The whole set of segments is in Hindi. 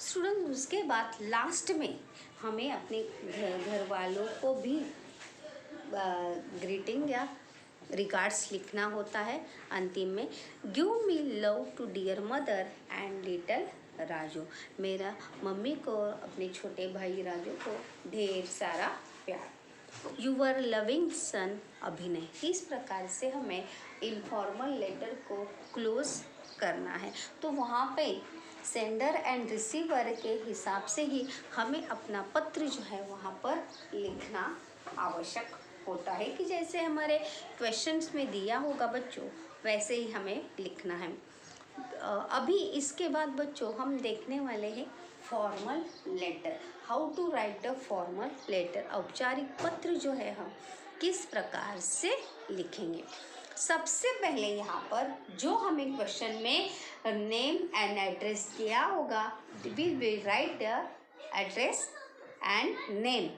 स्टूडेंट उसके बाद लास्ट में हमें अपने घर वालों को भी ग्रीटिंग या रिगार्ड्स लिखना होता है। अंतिम में give me love to dear mother and little Raju, मेरा मम्मी को अपने छोटे भाई राजू को ढेर सारा प्यार। यूवर लविंग सन अभिनय। इस प्रकार से हमें इनफॉर्मल लेटर को क्लोज करना है। तो वहाँ पे सेंडर एंड रिसीवर के हिसाब से ही हमें अपना पत्र जो है वहाँ पर लिखना आवश्यक होता है कि जैसे हमारे क्वेश्चंस में दिया होगा बच्चों, वैसे ही हमें लिखना है। अभी इसके बाद बच्चों हम देखने वाले हैं formal letter, how to write the formal letter. औपचारिक पत्र जो है हम किस प्रकार से लिखेंगे। सबसे पहले यहाँ पर जो हमें क्वेश्चन में नेम एंड एड्रेस दिया होगा, we will write the address and name.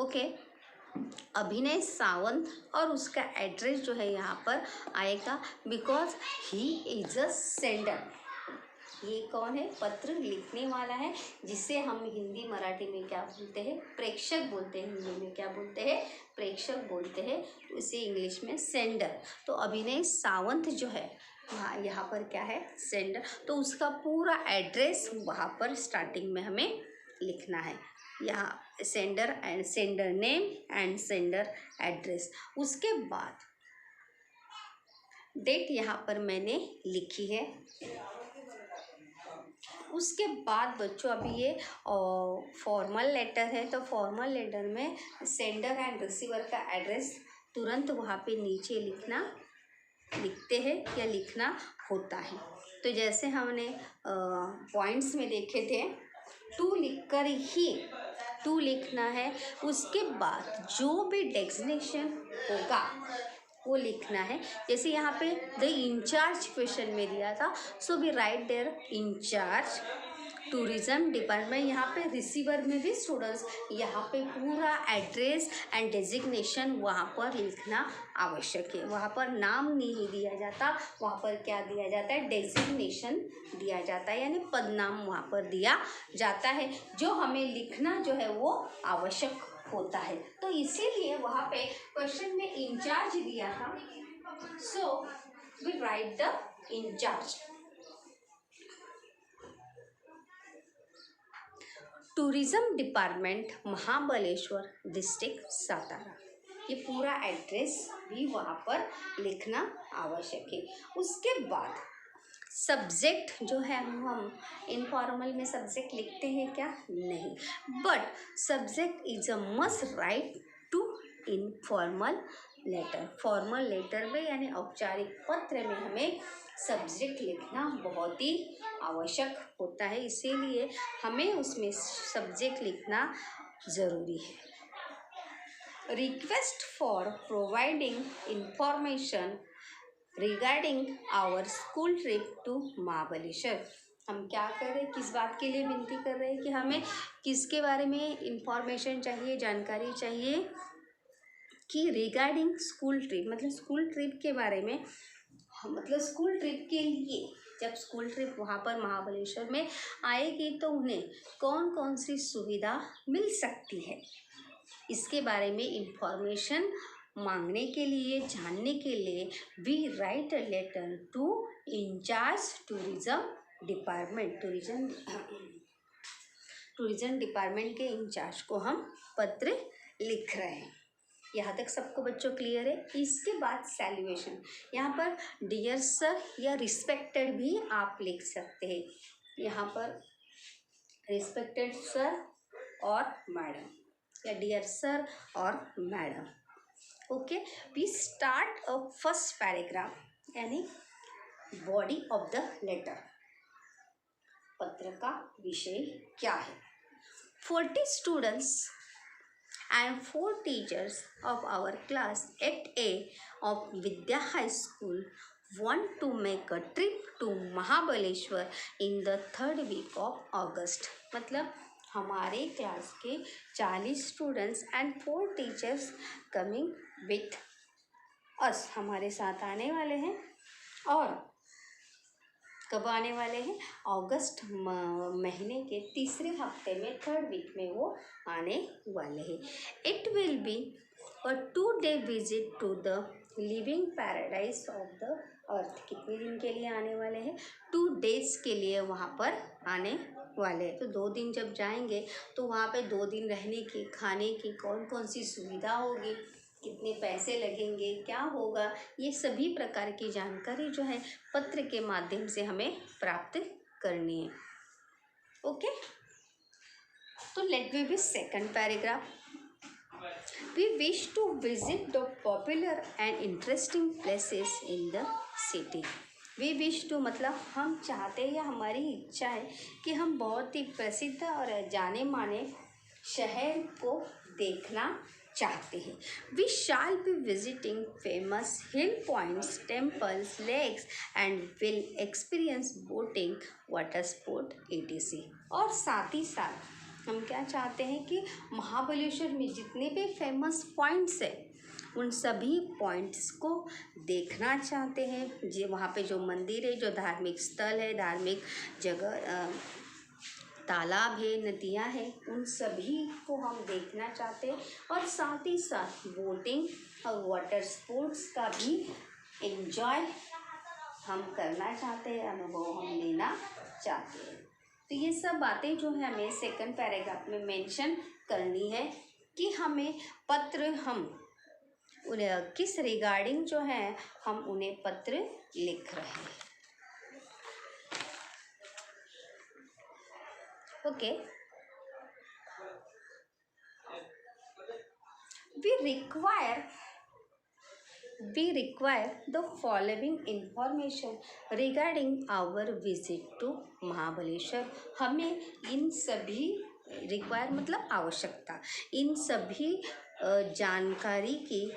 Okay, Abhinay Sawant और उसका एड्रेस जो है यहाँ पर आएगा because he is a sender. ये कौन है? पत्र लिखने वाला है, जिसे हम हिंदी मराठी में क्या बोलते हैं? प्रेषक बोलते हैं। हिंदी में क्या बोलते हैं? प्रेषक बोलते हैं। उसे इंग्लिश में सेंडर। तो अभिनय सावंत जो है वहाँ यहाँ पर क्या है? सेंडर। तो उसका पूरा एड्रेस वहाँ पर स्टार्टिंग में हमें लिखना है। यहाँ sender and sender name and sender address. उसके बाद डेट यहाँ पर मैंने लिखी है। उसके बाद बच्चों अभी ये फॉर्मल लेटर है, तो फॉर्मल लेटर में सेंडर एंड रिसीवर का एड्रेस तुरंत वहाँ पे नीचे लिखते हैं या लिखना होता है। तो जैसे हमने पॉइंट्स में देखे थे, टू लिखकर ही टू लिखना है। उसके बाद जो भी डेजिग्नेशन होगा वो लिखना है। जैसे यहाँ पे द इंचार्ज क्वेश्चन में दिया था, so we write their incharge tourism department. यहाँ पे रिसीवर में भी स्टूडेंट्स यहाँ पे पूरा एड्रेस एंड डेजिग्नेशन वहाँ पर लिखना आवश्यक है। वहाँ पर नाम नहीं दिया जाता, वहाँ पर क्या दिया जाता है? डेजिग्नेशन दिया जाता है, यानी पदनाम वहाँ पर दिया जाता है, जो हमें लिखना जो है वो आवश्यक होता है। तो इसीलिए वहाँ पे क्वेश्चन में इंचार्ज दिया था, so we write the incharge. Tourism department Mahabaleshwar district Satara. ये पूरा एड्रेस भी वहाँ पर लिखना आवश्यक है। उसके बाद सब्जेक्ट जो है, हम इनफॉर्मल में सब्जेक्ट लिखते हैं क्या? नहीं, but subject is a must write to informal letter. Formal letter में यानी औपचारिक पत्र में हमें सब्जेक्ट लिखना बहुत ही आवश्यक होता है, इसीलिए हमें उसमें सब्जेक्ट लिखना ज़रूरी है। Request for providing information regarding our school trip to Mahabaleshwar. हम क्या कर रहे हैं? किस बात के लिए विनती कर रहे हैं कि हमें किसके बारे में इंफॉर्मेशन चाहिए, जानकारी चाहिए? कि रिगार्डिंग स्कूल ट्रिप, मतलब स्कूल ट्रिप के बारे में, मतलब स्कूल ट्रिप के लिए जब स्कूल ट्रिप वहाँ पर महाबलेश्वर में आएगी तो उन्हें कौन कौन सी सुविधा मिल सकती है, इसके बारे में इंफॉर्मेशन मांगने के लिए, जानने के लिए we write a letter to incharge tourism department. Tourism department के इंचार्ज को हम पत्र लिख रहे हैं। यहाँ तक सबको बच्चों क्लियर है? इसके बाद सैल्यूएशन, यहाँ पर डियर सर या रिस्पेक्टेड भी आप लिख सकते हैं। यहाँ पर रिस्पेक्टेड सर और मैडम, या डियर सर और madam. Okay, we start a first paragraph यानी बॉडी ऑफ द लेटर। पत्र का विषय क्या है? 40 students and 4 teachers of our class 8A of Vidya High School want to make a trip to Mahabaleshwar in the 3rd week of August। मतलब हमारे क्लास के 40 students and 4 teachers coming with us, हमारे साथ आने वाले हैं, और कब आने वाले हैं? अगस्त महीने के तीसरे हफ्ते में, 3rd वीक में वो आने वाले हैं। It will be a 2-day visit to the living paradise of the earth. कितने दिन के लिए आने वाले हैं? 2 days के लिए वहाँ पर आने वाले हैं। तो 2 दिन जब जाएंगे तो वहाँ पे 2 दिन रहने की, खाने की कौन कौन सी सुविधा होगी, कितने पैसे लगेंगे, क्या होगा, ये सभी प्रकार की जानकारी जो है पत्र के माध्यम से हमें प्राप्त करनी है। ओके, तो let me be second paragraph. We wish to visit the popular and interesting places in the city. We wish to मतलब हम चाहते हैं या हमारी इच्छा है कि हम बहुत ही प्रसिद्ध और जाने माने शहर को देखना चाहते हैं। We shall be visiting famous hill points, temples, lakes and will experience boating, water sport etc। और साथ ही साथ हम क्या चाहते हैं कि महाबलेश्वर में जितने भी फेमस पॉइंट्स है उन सभी पॉइंट्स को देखना चाहते हैं। जो वहाँ पे जो मंदिर है, जो धार्मिक स्थल है, धार्मिक जगह, तालाब है, नदियाँ हैं, उन सभी को हम देखना चाहते हैं। और साथ ही साथ बोटिंग और वाटर स्पोर्ट्स का भी एंजॉय हम करना चाहते हैं, अनुभव हम लेना चाहते हैं। तो ये सब बातें जो है हमें सेकंड पैराग्राफ में मेंशन करनी है कि हमें पत्र, हम उन्हें किस रिगार्डिंग जो है हम उन्हें पत्र लिख रहे हैं। Okay, we require the following information regarding our visit to Mahabaleshwar. हमें इन सभी रिक्वायर मतलब आवश्यकता, इन सभी जानकारी की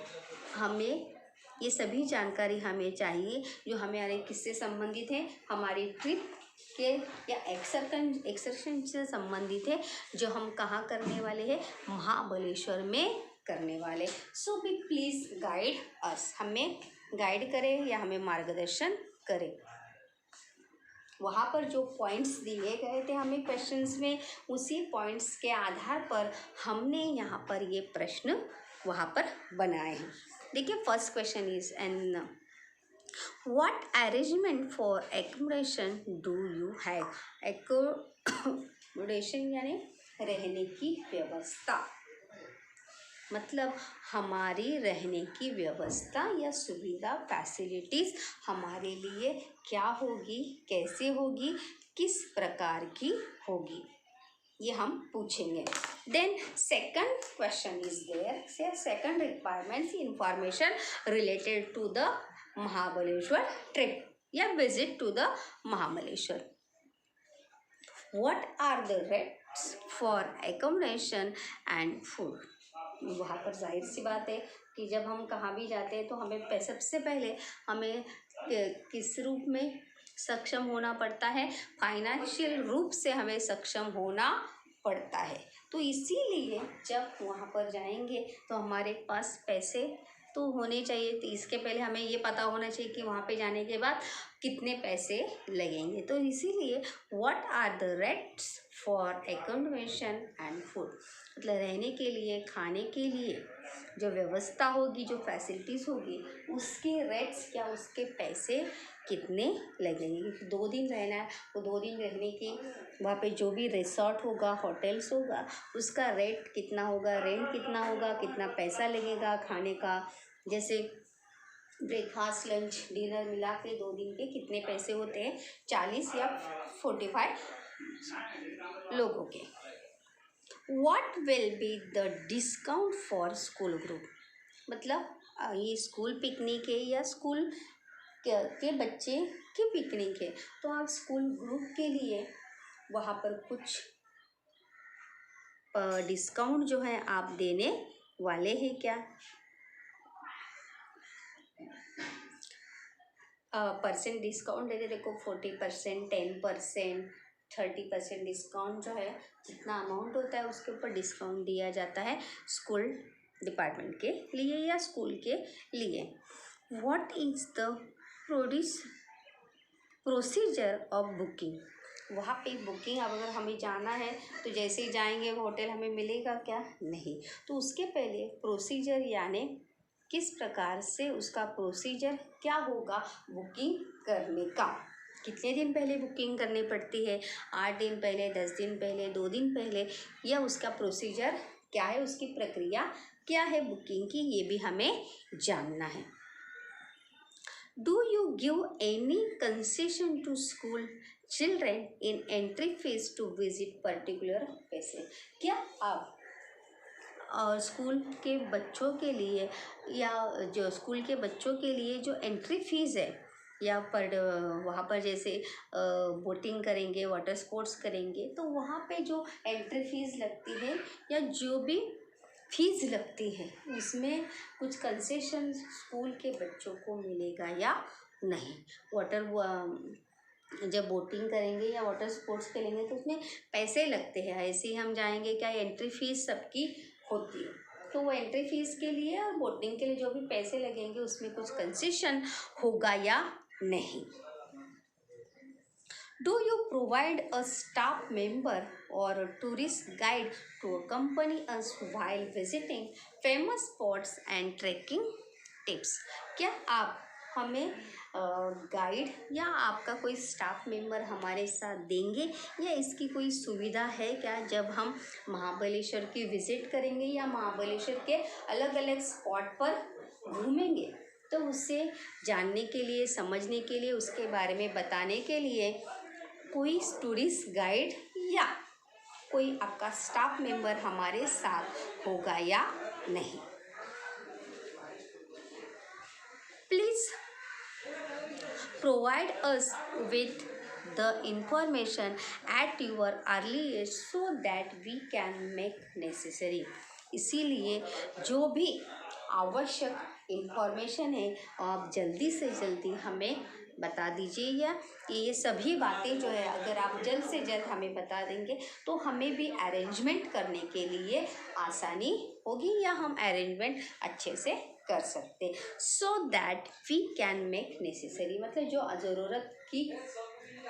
हमें, ये सभी जानकारी हमें चाहिए जो हमारे किससे संबंधित है, हमारी ट्रिप के या एक्सकर्शन से संबंधित है, जो हम कहाँ करने वाले हैं, महाबलेश्वर में करने वाले। सो बी प्लीज़ गाइड अस, हमें गाइड करें या हमें मार्गदर्शन करें। वहाँ पर जो पॉइंट्स दिए गए थे हमें क्वेश्चंस में, उसी पॉइंट्स के आधार पर हमने यहाँ पर ये प्रश्न वहाँ पर बनाए हैं। देखिए, first question is an what arrangement for accommodation do you have. Accommodation यानी रहने की व्यवस्था, मतलब हमारी रहने की व्यवस्था या सुविधा, फैसिलिटीज़ हमारे लिए क्या होगी, कैसे होगी, किस प्रकार की होगी, ये हम पूछेंगे। Then second question is there, say second requirements information related to the Mahabaleshwar trip या visit to the Mahabaleshwar. What are the rates for accommodation and food. वहाँ पर जाहिर सी बात है कि जब हम कहाँ भी जाते हैं तो हमें सबसे पहले हमें किस रूप में सक्षम होना पड़ता है, फाइनेंशियल रूप से हमें सक्षम होना पड़ता है। तो इसीलिए जब वहाँ पर जाएंगे तो हमारे पास पैसे तो होने चाहिए। तो इसके पहले हमें ये पता होना चाहिए कि वहाँ पे जाने के बाद कितने पैसे लगेंगे। तो इसीलिए what are the rates for accommodation and food, मतलब रहने के लिए, खाने के लिए जो व्यवस्था होगी, जो फैसिलिटीज़ होगी, उसके रेट्स क्या, उसके पैसे कितने लगेंगे। 2 दिन रहना है तो 2 दिन रहने की वहाँ पे जो भी रिसोर्ट होगा, होटल्स होगा, उसका रेट कितना होगा, रेंट कितना होगा, कितना पैसा लगेगा खाने का, जैसे ब्रेकफास्ट, लंच, डिनर मिला के 2 दिन के कितने पैसे होते हैं, 40 या 45 लोगों के। What will be the discount for school group, मतलब ये स्कूल पिकनिक है या स्कूल के बच्चे की पिकनिक है, तो आप स्कूल ग्रुप के लिए वहाँ पर कुछ डिस्काउंट जो है आप देने वाले हैं क्या। परसेंट डिस्काउंट देते, देखो 40%, 10%, 30% डिस्काउंट जो है, जितना अमाउंट होता है उसके ऊपर डिस्काउंट दिया जाता है स्कूल डिपार्टमेंट के लिए या स्कूल के लिए। What is the produce procedure of booking, वहाँ पे बुकिंग अब अगर हमें जाना है तो जैसे ही जाएंगे होटल हमें मिलेगा क्या? नहीं। तो उसके पहले प्रोसीजर यानी किस प्रकार से उसका प्रोसीजर क्या होगा बुकिंग करने का, कितने दिन पहले बुकिंग करनी पड़ती है, 8 दिन पहले, 10 दिन पहले, 2 दिन पहले, या उसका प्रोसीजर क्या है, उसकी प्रक्रिया क्या है बुकिंग की, ये भी हमें जानना है। Do you give any concession to school children in entry fees to visit particular places? क्या आप स्कूल के बच्चों के लिए या जो स्कूल के बच्चों के लिए जो एंट्री फीस है या पर वहाँ पर जैसे बोटिंग करेंगे, वाटर स्पोर्ट्स करेंगे, तो वहाँ पे जो एंट्री फीस लगती है या जो भी फीस लगती है उसमें कुछ कंसेशन स्कूल के बच्चों को मिलेगा या नहीं। जब बोटिंग करेंगे या वाटर स्पोर्ट्स खेलेंगे तो उसमें पैसे लगते हैं, ऐसे ही हम जाएंगे क्या? एंट्री फीस सबकी होती है, तो वो एंट्री फीस के लिए और बोटिंग के लिए जो भी पैसे लगेंगे उसमें कुछ कंसेशन होगा या नहीं। Do you provide a staff member or a tourist guide to accompany us while visiting famous spots and trekking tips? क्या आप हमें गाइड या आपका कोई स्टाफ मेंबर हमारे साथ देंगे या इसकी कोई सुविधा है क्या? जब हम महाबलेश्वर की विज़िट करेंगे या महाबलेश्वर के अलग अलग स्पॉट पर घूमेंगे तो उससे जानने के लिए, समझने के लिए, उसके बारे में बताने के लिए कोई टूरिस्ट गाइड या कोई आपका स्टाफ मेंबर हमारे साथ होगा या नहीं। Please provide us with the information at your earliest so that we can make necessary। इसीलिए जो भी आवश्यक इंफॉर्मेशन है आप जल्दी से जल्दी हमें बता दीजिए, या ये सभी बातें जो है अगर आप जल्द से जल्द हमें बता देंगे तो हमें भी अरेंजमेंट करने के लिए आसानी होगी या हम अरेंजमेंट अच्छे से कर सकते, so that we can make necessary, मतलब जो ज़रूरत की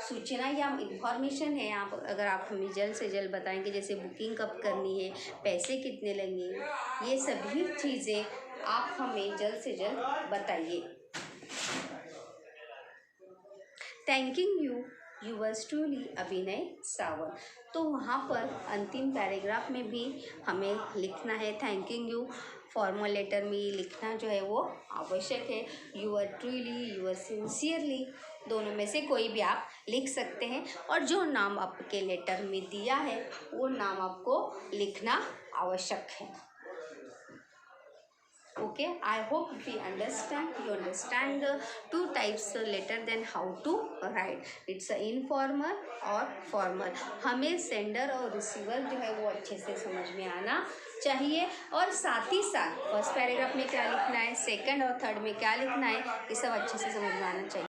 सूचना या इंफॉर्मेशन है आप अगर आप हमें जल्द से जल्द बताएंगे, जैसे बुकिंग कब करनी है, पैसे कितने लगेंगे, ये सभी चीज़ें आप हमें जल्द से जल्द बताइए। थैंकिंग यू यूवर्स ट्रूली अभिनय सावंत। तो वहाँ पर अंतिम पैराग्राफ में भी हमें लिखना है थैंकिंग यू, फॉर्मल लेटर में लिखना जो है वो आवश्यक है। यूअर ट्रूली, यूअर सिंसियरली, दोनों में से कोई भी आप लिख सकते हैं और जो नाम आपके लेटर में दिया है वो नाम आपको लिखना आवश्यक है। Okay, I hope you understand the two types letter, then how to write, it's a informal और formal। हमें सेंडर और रिसीवर जो है वो अच्छे से समझ में आना चाहिए और साथ ही साथ फर्स्ट पैराग्राफ में क्या लिखना है, सेकंड और थर्ड में क्या लिखना है, ये सब अच्छे से समझ में आना चाहिए।